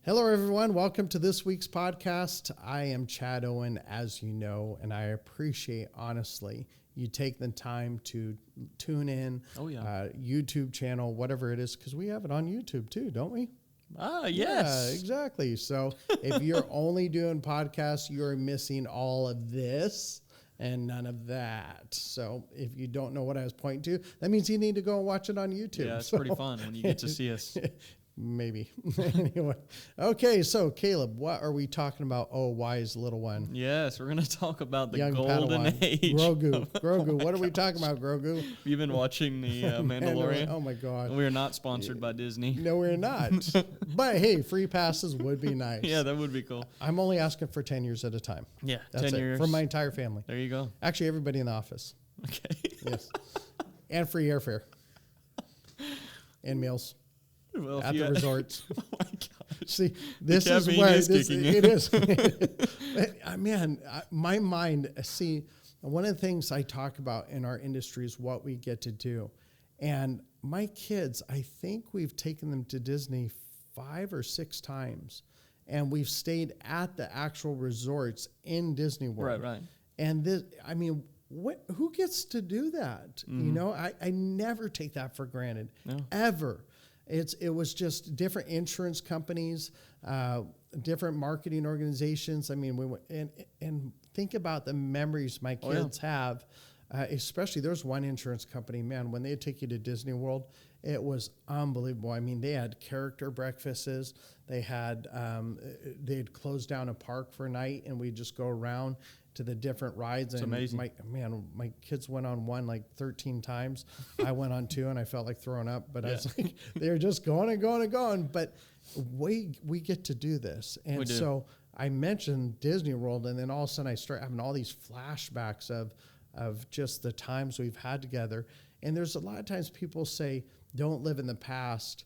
Hello, everyone. Welcome to this week's podcast. I am Chad Owen, as you know, and I appreciate, honestly, you take the time to tune in. Oh, yeah. YouTube channel, whatever it is, because we have it on YouTube too, don't we? Ah, yes. Yeah, exactly. So if you're only doing podcasts, you're missing all of this and none of that. So if you don't know what I was pointing to, that means you need to go and watch it on YouTube. Yeah, it's pretty fun when you get to see us. Maybe. Anyway. Okay, so Caleb, what are we talking about? Oh, wise little one. Yes, we're going to talk about the Young golden Padawan. age. Grogu. What are we talking about, Grogu? You've been watching the Mandalorian? Oh, my God. We are not sponsored by Disney. No, we're not. But, hey, free passes would be nice. Yeah, that would be cool. I'm only asking for 10 years at a time. Yeah, That's 10 years. For my entire family. There you go. Actually, everybody in the office. Okay. Yes. And free airfare. And meals. Well, At the resorts. Oh, my gosh. See, this is where it is. Man, my mind, see, one of the things I talk about in our industry is what we get to do. And my kids, I think we've taken them to Disney 5 or 6 times. And we've stayed at the actual resorts in Disney World. Right. And this, I mean, who gets to do that? Mm-hmm. You know, I never take that for granted, ever. It was just different insurance companies, different marketing organizations. I mean, we went and think about the memories my kids have. Especially there's one insurance company, man, when they take you to Disney World, it was unbelievable. I mean, they had character breakfasts. They had they'd close down a park for a night, and we'd just go around to the different rides. It's and amazing. My kids went on one like 13 times. I went on 2, and I felt like throwing up. But I was like, they're just going and going and going. But we get to do this, and so I mentioned Disney World, and then all of a sudden I start having all these flashbacks of just the times we've had together. And there's a lot of times people say, don't live in the past.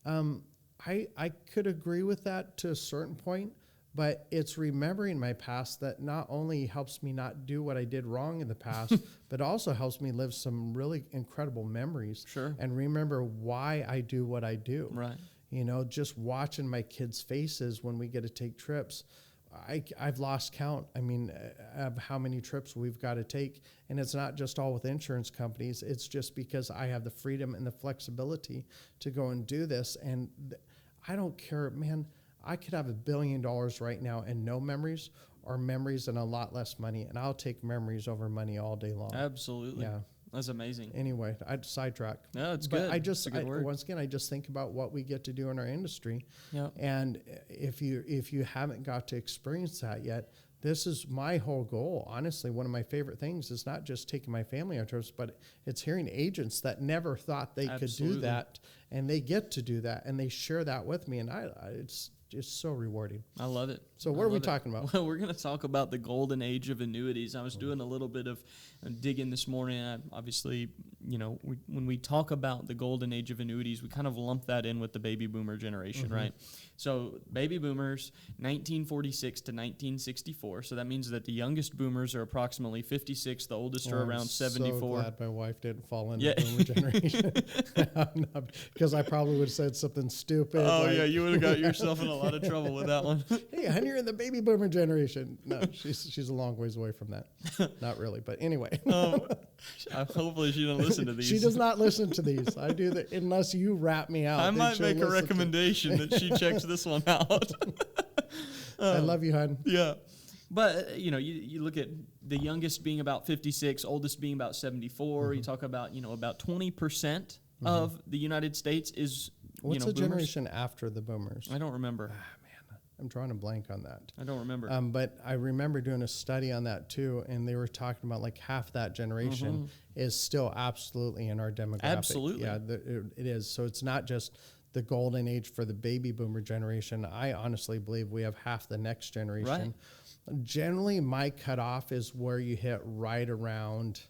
I could agree with that to a certain point, but it's remembering my past that not only helps me not do what I did wrong in the past, but also helps me live some really incredible memories. Sure. And remember why I do what I do. Right. You know, just watching my kids' faces when we get to take trips. I've lost count, of how many trips we've got to take. And it's not just all with insurance companies. It's just because I have the freedom and the flexibility to go and do this. And I don't care, man. I could have $1 billion right now and no memories, or memories and a lot less money. And I'll take memories over money all day long. Absolutely. Yeah. That's amazing. Anyway, I'd sidetrack. No, it's good. Good. Once again, I just think about what we get to do in our industry. Yeah. And if you haven't got to experience that yet, this is my whole goal. Honestly, one of my favorite things is not just taking my family on trips, but it's hearing agents that never thought they could do that, and they get to do that, and they share that with me, and it's just so rewarding. I love it. So what are we talking about? Well, we're going to talk about the golden age of annuities. I was doing a little bit of digging this morning. Obviously, when we talk about the golden age of annuities, we kind of lump that in with the baby boomer generation, right? So baby boomers, 1946 to 1964. So that means that the youngest boomers are approximately 56. The oldest are around 74. I'm so glad my wife didn't fall into the boomer generation. Because I probably would have said something stupid. Oh, yeah, you would have got yourself in a lot of trouble with that one. Hey, honey, you're in the baby boomer generation. No, she's a long ways away from that. Not really, but anyway. Hopefully she doesn't listen to these. She does not listen to these. I do that unless you rat me out. I might make a recommendation that she checks this one out. I love you, hon. Yeah. But, you look at the youngest being about 56, oldest being about 74. You talk about, about 20% of the United States is, What's the boomers? generation after the boomers? I don't remember. Man, I'm drawing a blank on that. I don't remember. But I remember doing a study on that too, and they were talking about like half that generation is still absolutely in our demographic. Absolutely. Yeah, it is. So it's not just the golden age for the baby boomer generation. I honestly believe we have half the next generation. Right. Generally, my cutoff is where you hit right around...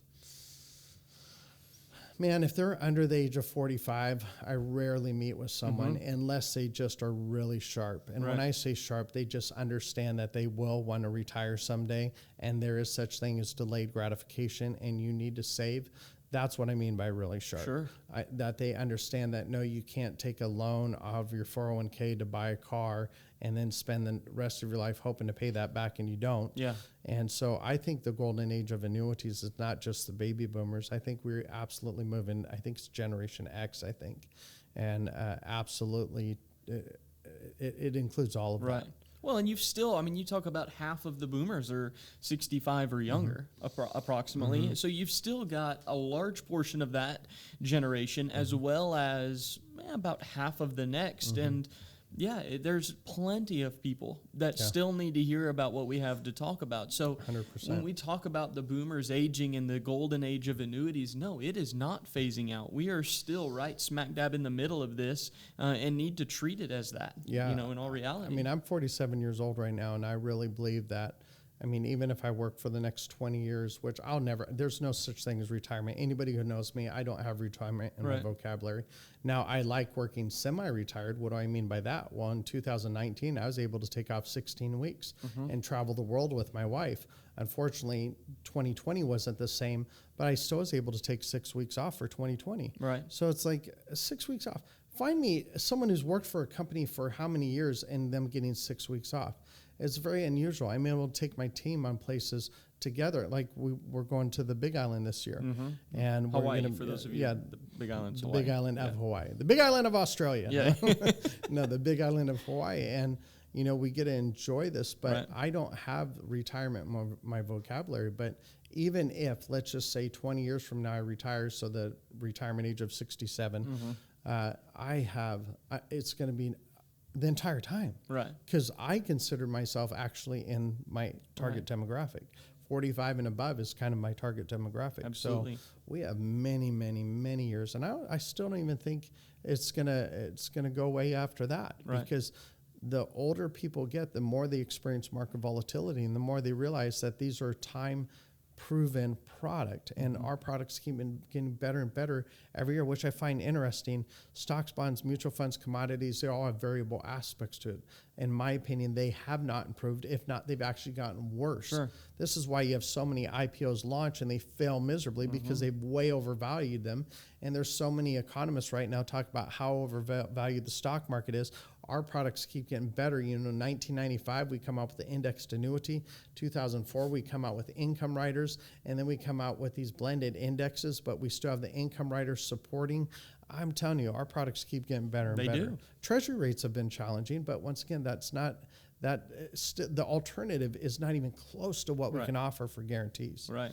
Man, if they're under the age of 45, I rarely meet with someone unless they just are really sharp. And when I say sharp, they just understand that they will want to retire someday, and there is such thing as delayed gratification, and you need to save. That's what I mean by really sharp. Sure. That they understand that, no, you can't take a loan of your 401k to buy a car and then spend the rest of your life hoping to pay that back, and you don't. Yeah. And so I think the golden age of annuities is not just the baby boomers. I think we're absolutely moving. I think it's Generation X, I think. And absolutely, it includes all of that. Well, and you've still, I mean, you talk about half of the boomers are 65 or younger, approximately. So you've still got a large portion of that generation, as well as about half of the next. And there's plenty of people that still need to hear about what we have to talk about. So 100%. When we talk about the boomers aging in the golden age of annuities, no, it is not phasing out. We are still right smack dab in the middle of this and need to treat it as that, in all reality. I mean, I'm 47 years old right now, and I really believe that. I mean, even if I work for the next 20 years, which there's no such thing as retirement. Anybody who knows me, I don't have retirement in my vocabulary. Now, I like working semi-retired. What do I mean by that? Well, in 2019, I was able to take off 16 weeks and travel the world with my wife. Unfortunately, 2020 wasn't the same, but I still was able to take 6 weeks off for 2020. Right. So it's like 6 weeks off. Find me someone who's worked for a company for how many years and them getting 6 weeks off. It's very unusual. I'm able to take my team on places together. Like we're going to the Big Island this year, and Hawaii, we're going for those of you. The Big Island's the Hawaii. Big Island of Hawaii, the Big Island of Australia. Yeah. No, the Big Island of Hawaii, and we get to enjoy this. But I don't have retirement in my vocabulary. But even if, let's just say, 20 years from now I retire, so the retirement age of 67, it's going to be the entire time. Right. Because I consider myself actually in my target demographic. 45 and above is kind of my target demographic. Absolutely. So we have many, many, many years. And I still don't even think it's gonna go away after that. Right. Because the older people get, the more they experience market volatility and the more they realize that these are time-proven product, and our products keep getting better and better every year, which I find interesting. Stocks, bonds, mutual funds, commodities, they all have variable aspects to it. In my opinion, they have not improved. If not, they've actually gotten worse. Sure. This is why you have so many IPOs launch and they fail miserably because they've way overvalued them. And there's so many economists right now talk about how overvalued the stock market is. Our products keep getting better. 1995, we come out with the indexed annuity. 2004, we come out with income riders. And then we come out with these blended indexes, but we still have the income riders supporting. I'm telling you, our products keep getting better and better. They do. Treasury rates have been challenging, but once again, that's not the alternative is not even close to what we can offer for guarantees. Right.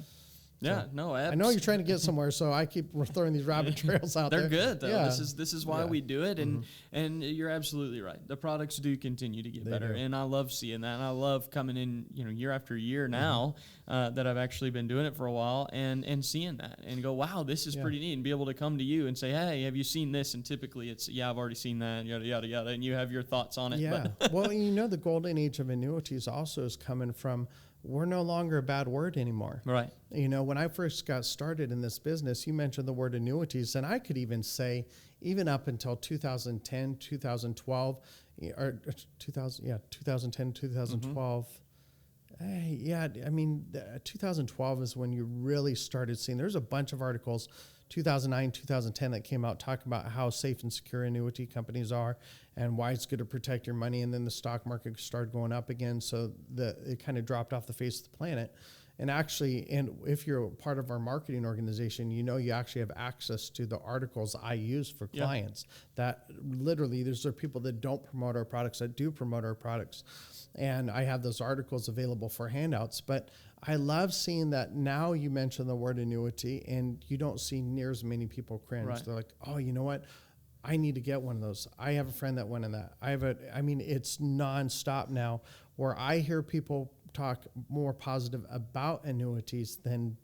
Yeah, So, no, I know you're trying to get somewhere, so I keep throwing these rabbit trails out there. They're good, though. Yeah. This is why we do it, and you're absolutely right. The products do continue to get better, and I love seeing that. And I love coming in, year after year now that I've actually been doing it for a while, and seeing that and go, wow, this is pretty neat, and be able to come to you and say, hey, have you seen this? And typically it's, I've already seen that, yada yada yada, and you have your thoughts on it. Yeah. Well, the golden age of annuities also is coming from. We're no longer a bad word anymore. Right. When I first got started in this business, you mentioned the word annuities, and I could even say, even up until 2010, 2012, or 2010, 2012. 2012 is when you really started seeing, there's a bunch of articles, 2009, 2010 that came out talking about how safe and secure annuity companies are and why it's good to protect your money. And then the stock market started going up again. So it kind of dropped off the face of the planet. And actually, if you're part of our marketing organization, you actually have access to the articles I use for clients. That literally, there are people that don't promote our products, that do promote our products. And I have those articles available for handouts. But I love seeing that now you mention the word annuity and you don't see near as many people cringe. Right. They're like, oh, you know what? I need to get one of those. I have a friend that went in that. It's nonstop now where I hear people talk more positive about annuities than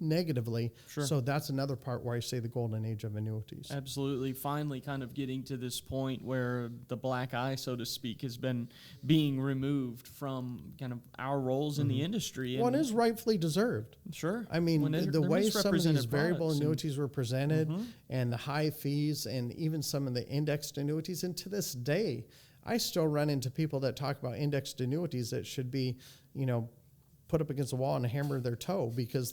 negatively. Sure. So that's another part where I say the golden age of annuities. Absolutely. Finally kind of getting to this point where the black eye, so to speak, has been being removed from kind of our roles in the industry. Well, it is rightfully deserved. Sure. The way some of these variable annuities were presented and the high fees and even some of the indexed annuities, and to this day, I still run into people that talk about indexed annuities that should be, put up against the wall and hammer their toe because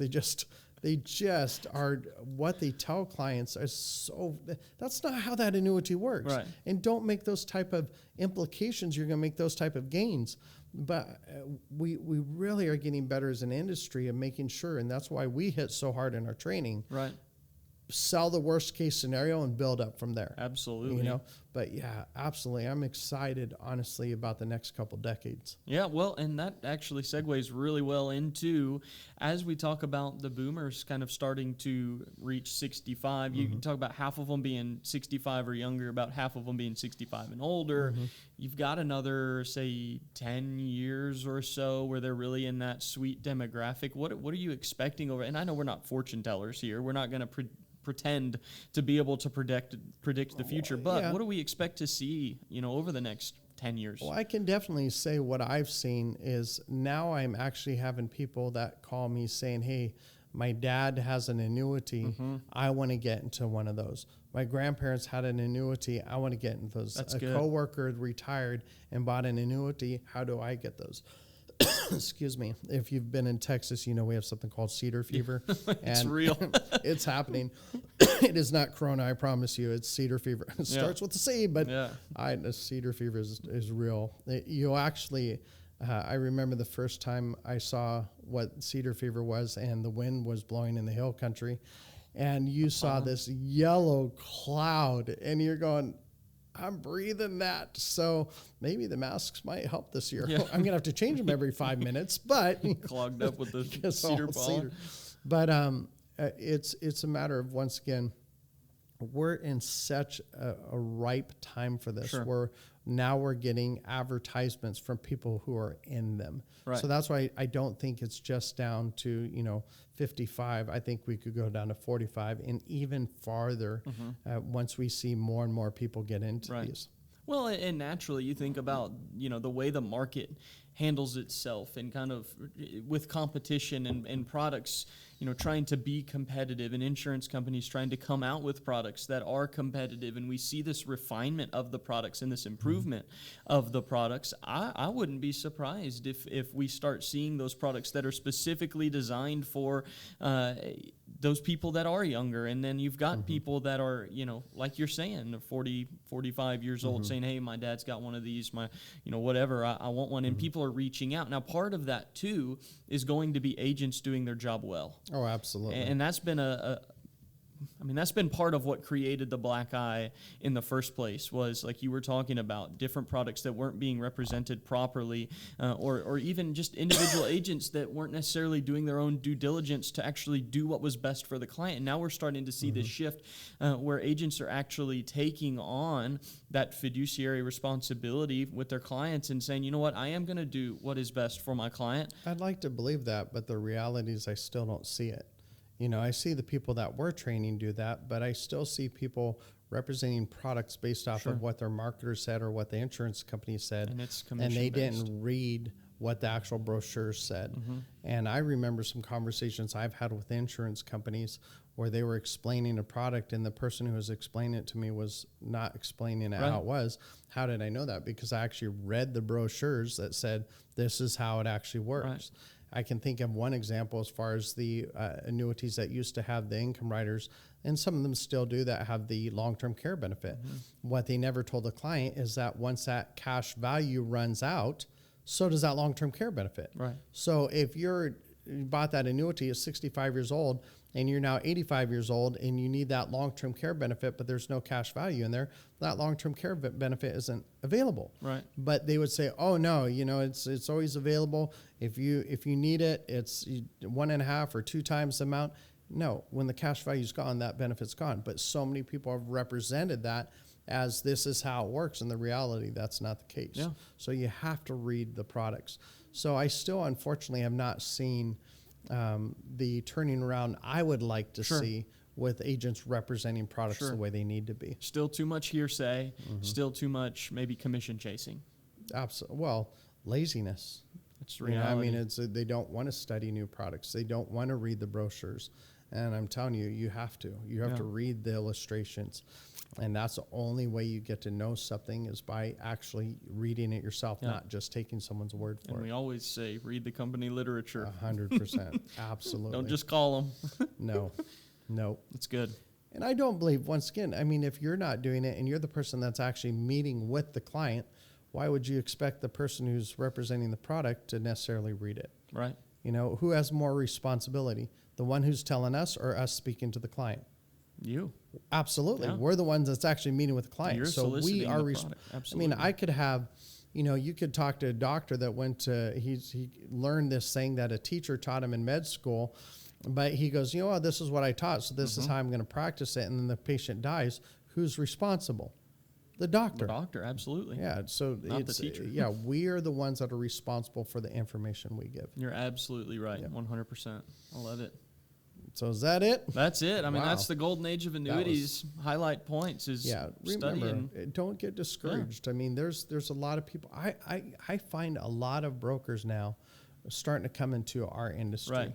They just are, what they tell clients is so, that's not how that annuity works. Right. And don't make those type of implications. You're going to make those type of gains. But we really are getting better as an industry of making sure, and that's why we hit so hard in our training. Right. Sell the worst case scenario and build up from there. Absolutely. You know, but yeah, absolutely. I'm excited, honestly, about the next couple decades. Yeah, well, and that actually segues really well into, as we talk about the boomers kind of starting to reach 65, you can talk about half of them being 65 or younger, about half of them being 65 and older. You've got another, say, 10 years or so where they're really in that sweet demographic. What are you expecting over? And I know we're not fortune tellers here. We're not going to pretend to be able to predict the future, but what do we expect to see, over the next 10 years? Well, I can definitely say what I've seen is now I'm actually having people that call me saying, hey, my dad has an annuity. I want to get into one of those. My grandparents had an annuity. I want to get into those. That's a good. coworker retired and bought an annuity. How do I get those? Excuse me. If you've been in Texas, we have something called cedar fever. It's real. It's happening. It is not corona, I promise you. It's cedar fever. It starts with the C, but the cedar fever is real. You'll actually, I remember the first time I saw what cedar fever was, and the wind was blowing in the hill country, and you saw this yellow cloud, and you're going, I'm breathing that. So maybe the masks might help this year. Yeah. I'm going to have to change them every 5 minutes, but clogged up with the cedar pollen. But it's a matter of, once again, we're in such a ripe time for this. Sure. We're getting advertisements from people who are in them. Right. So that's why I don't think it's just down to 55. I think we could go down to 45 and even farther once we see more and more people get into these. Well, and naturally you think about, the way the market handles itself and kind of with competition and products, trying to be competitive, and insurance companies trying to come out with products that are competitive. And we see this refinement of the products and this improvement of the products. I wouldn't be surprised if we start seeing those products that are specifically designed for those people that are younger. And then you've got people that are, like you're saying, 40, 45 years old saying, hey, my dad's got one of these, whatever, I want one. And people are reaching out. Now, part of that, too, is going to be agents doing their job well. Oh, absolutely. And that's been that's been part of what created the black eye in the first place, was like you were talking about, different products that weren't being represented properly, or even just individual agents that weren't necessarily doing their own due diligence to actually do what was best for the client. And now we're starting to see this shift where agents are actually taking on that fiduciary responsibility with their clients and saying, you know what, I am going to do what is best for my client. I'd like to believe that, but the reality is I still don't see it. I see the people that we're training do that, but I still see people representing products based off of what their marketer said or what the insurance company said, and it's and they didn't read what the actual brochure said. And I remember some conversations I've had with insurance companies where they were explaining a product, and the person who was explaining it to me was not explaining it how it was. How did I know that? Because I actually read the brochures that said, this is how it actually works. Right. I can think of one example as far as the annuities that used to have the income riders, and some of them still do, that have the long-term care benefit. What they never told the client is that once that cash value runs out, so does that long-term care benefit. Right. So if you bought that annuity at 65 years old and you're now 85 years old and you need that long-term care benefit, but there's no cash value in there, that long-term care benefit isn't available. Right. But they would say, oh no, it's always available. If you need it, it's 1.5 or 2 times the amount. No, when the cash value's gone, that benefit's gone. But so many people have represented that as this is how it works. In the reality, that's not the case. Yeah. So you have to read the products. So I still, unfortunately, have not seen the turning around I would like to see with agents representing products the way they need to be. Still too much hearsay, still too much maybe commission chasing. Absolutely. Well, laziness. It's reality. They don't want to study new products. They don't want to read the brochures. And I'm telling you, you have to read the illustrations. And that's the only way you get to know something is by actually reading it yourself, not just taking someone's word for it. And we always say, read the company literature. 100%. Absolutely. Don't just call them. No. That's good. And I don't believe, once again, I mean, if you're not doing it and you're the person that's actually meeting with the client, why would you expect the person who's representing the product to necessarily read it? Right. You know, who has more responsibility? The one who's telling us or us speaking to the client? You. Absolutely. Yeah. We're the ones that's actually meeting with the client. You're so we are Absolutely. I mean, I could have, you know, you could talk to a doctor that went to, he learned this thing that a teacher taught him in med school, but he goes, you know what, this is what I taught, so this is how I'm going to practice it, and then the patient dies. Who's responsible? The doctor. The doctor, absolutely. Yeah, so Not the teacher. Yeah, we are the ones that are responsible for the information we give. You're absolutely right, 100%. I love it. So is that it? That's it. I mean, Wow. that's the golden age of annuities. Highlight points is remember, studying. don't get discouraged. I mean, there's a lot of people. I find a lot of brokers now starting to come into our industry. Right.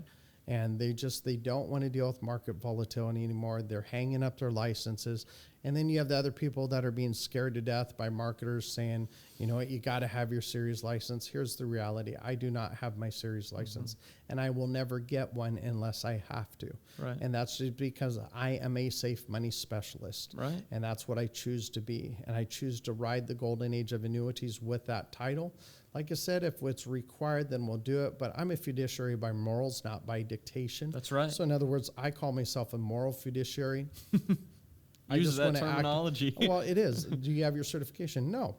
And they don't want to deal with market volatility anymore. They're hanging up their licenses. And then you have the other people that are being scared to death by marketers saying, you know what, you got to have your series license. Here's the reality. I do not have my series license, and I will never get one unless I have to. Right. And that's just because I am a safe money specialist. Right. And that's what I choose to be. And I choose to ride the golden age of annuities with that title. Like I said, if it's required, then we'll do it. But I'm a fiduciary by morals, not by dictation. That's right. So in other words, I call myself a moral fiduciary. Use that terminology. Well, it is. Do you have your certification? No,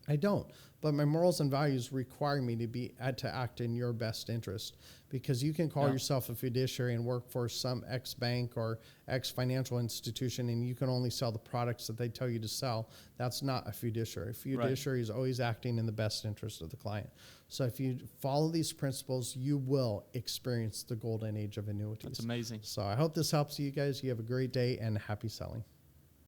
I don't. But my morals and values require me to act in your best interest, because you can call yourself a fiduciary and work for some X bank or X financial institution, and you can only sell the products that they tell you to sell. That's not a fiduciary. A fiduciary is always acting in the best interest of the client. So if you follow these principles, you will experience the golden age of annuities. That's amazing. So I hope this helps you guys. You have a great day and happy selling.